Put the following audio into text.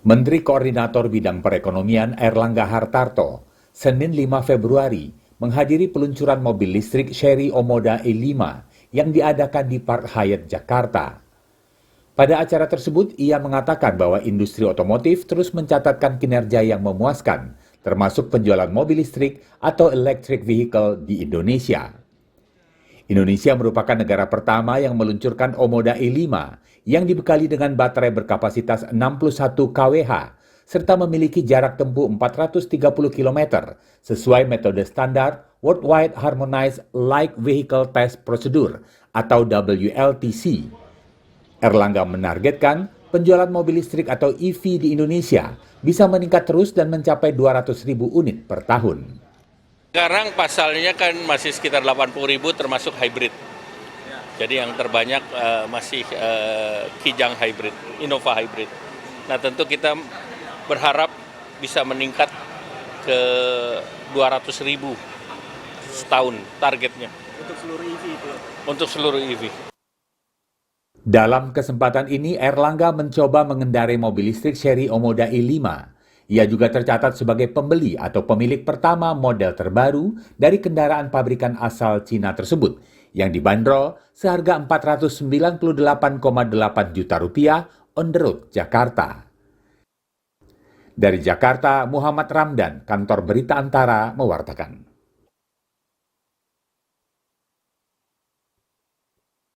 Menteri Koordinator Bidang Perekonomian Airlangga Hartarto, Senin 5 Februari, menghadiri peluncuran mobil listrik Chery Omoda E5 yang diadakan di Park Hyatt, Jakarta. Pada acara tersebut, ia mengatakan bahwa industri otomotif terus mencatatkan kinerja yang memuaskan, termasuk penjualan mobil listrik atau electric vehicle di Indonesia. Indonesia merupakan negara pertama yang meluncurkan Omoda E5 yang dibekali dengan baterai berkapasitas 61 kWh serta memiliki jarak tempuh 430 km sesuai metode standar Worldwide Harmonized Light Vehicle Test Procedure atau WLTC. Airlangga menargetkan penjualan mobil listrik atau EV di Indonesia bisa meningkat terus dan mencapai 200.000 unit per tahun. Sekarang pasalnya kan masih sekitar 80.000 termasuk hybrid. Jadi yang terbanyak masih Kijang hybrid, Innova hybrid. Nah tentu kita berharap bisa meningkat ke 200.000 setahun targetnya. Untuk seluruh EV itu? Untuk seluruh EV. Dalam kesempatan ini, Airlangga mencoba mengendarai mobil listrik Chery Omoda E5. Ia juga tercatat sebagai pembeli atau pemilik pertama model terbaru dari kendaraan pabrikan asal Cina tersebut yang dibanderol seharga Rp498,8 juta on the road Jakarta. Dari Jakarta, Muhammad Ramdan, Kantor Berita Antara, mewartakan.